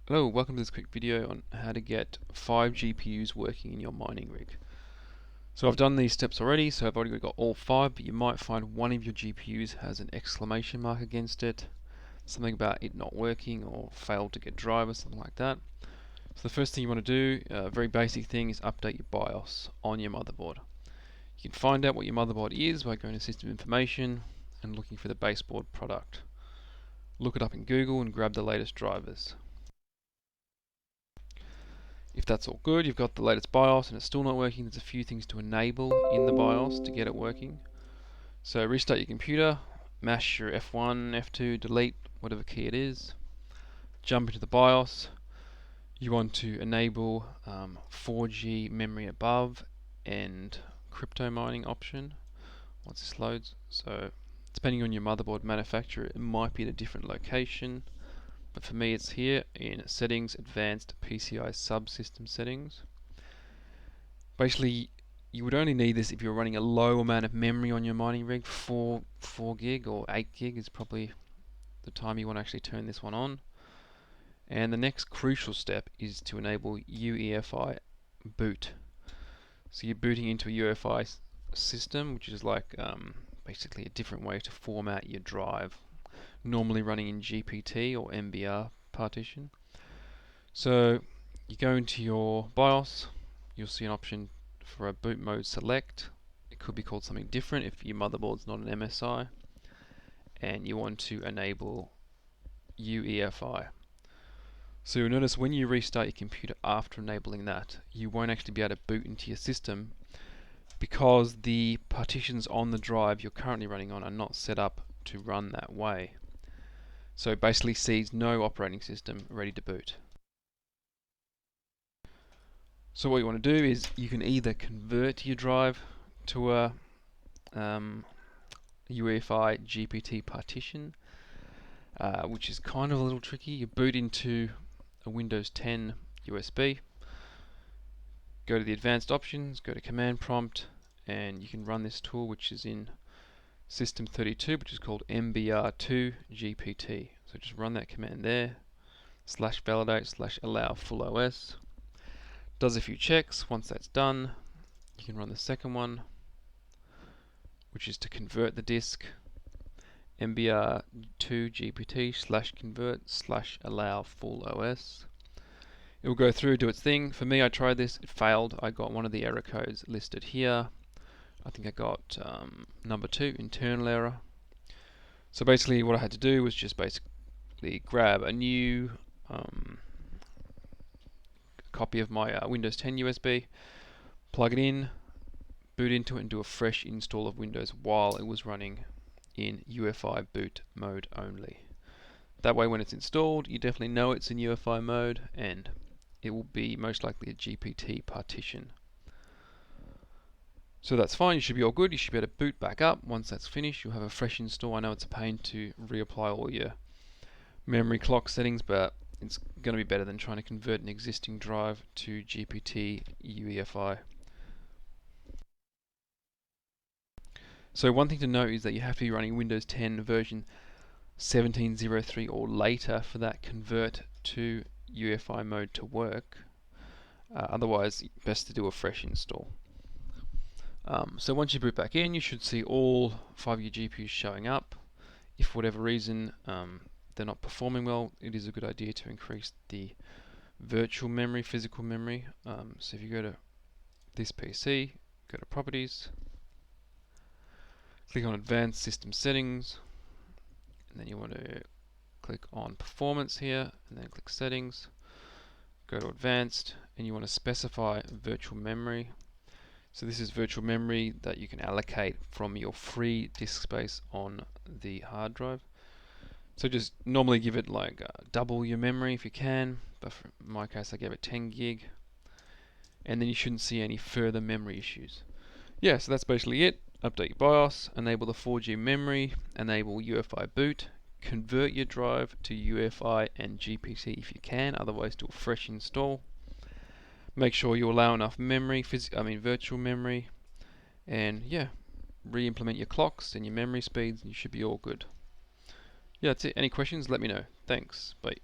Hello, welcome to this quick video on how to get 5 GPUs working in your mining rig. So I've done these steps already, so I've already got all 5, but you might find one of your GPUs has an exclamation mark against it, something about it not working or failed to get drive or something like that. So the first thing you want to do, a very basic thing, is update your BIOS on your motherboard. You can find out what your motherboard is by going to System Information and looking for the baseboard product. Look it up in Google and grab the latest drivers. If that's all good, you've got the latest BIOS and it's still not working, there's a few things to enable in the BIOS to get it working. So restart your computer, mash your F1, F2, delete whatever key it is, jump into the BIOS. You want to enable 4G memory above and crypto mining option once this loads. So depending on your motherboard manufacturer, it might be at a different location. But for me it's here in Settings, Advanced PCI Subsystem Settings. Basically, you would only need this if you're running a low amount of memory on your mining rig. 4 gig or 8 gig is probably the time you want to actually turn this one on. And the next crucial step is to enable UEFi boot. So you're booting into a UEFi system, which is like basically a different way to format your drive, normally running in GPT or MBR partition. So you go into your BIOS, you'll see an option for a boot mode select. It could be called something different if your motherboard's not an MSI, and you want to enable UEFi. So you'll notice when you restart your computer after enabling that, you won't actually be able to boot into your system because the partitions on the drive you're currently running on are not set up to run that way. So it basically sees no operating system ready to boot. So what you want to do is you can either convert your drive to a UEFi GPT partition, which is kind of a little tricky. You boot into a Windows 10 USB, go to the advanced options, go to command prompt, and you can run this tool which is in System 32, which is called MBR2 GPT. So just run that command there, /validate/allow full OS. Does a few checks. Once that's done, you can run the second one, which is to convert the disk, MBR2 GPT/convert/allow full OS. It will go through, do its thing. For me, I tried this, it failed. I got one of the error codes listed here. I think I got number 2, internal error. So basically what I had to do was just basically grab a new copy of my Windows 10 USB, plug it in, boot into it, and do a fresh install of Windows while it was running in UEFi boot mode only. That way when it's installed, you definitely know it's in UEFi mode, and it will be most likely a GPT partition. So that's fine, you should be all good. You should be able to boot back up. Once that's finished, you'll have a fresh install. I know it's a pain to reapply all your memory clock settings, but it's going to be better than trying to convert an existing drive to GPT UEFi. So one thing to note is that you have to be running Windows 10 version 17.03 or later for that convert to UEFi mode to work. Otherwise, best to do a fresh install. So once you boot back in, you should see all 5 of your GPUs showing up. If for whatever reason they're not performing well, it is a good idea to increase the virtual memory, physical memory. So if you go to this PC, go to Properties, click on Advanced System Settings, and then you want to click on Performance here, and then click Settings, go to Advanced, and you want to specify virtual memory. So this is virtual memory that you can allocate from your free disk space on the hard drive. So just normally give it like double your memory if you can, but for my case I gave it 10 gig, and then you shouldn't see any further memory issues. Yeah, so that's basically it. Update your BIOS, enable the 4G memory, enable UEFi boot, convert your drive to UEFi and GPT if you can, otherwise do a fresh install. Make sure you allow enough memory, virtual memory, and yeah, re-implement your clocks and your memory speeds, and you should be all good. Yeah, that's it. Any questions, let me know. Thanks. Bye.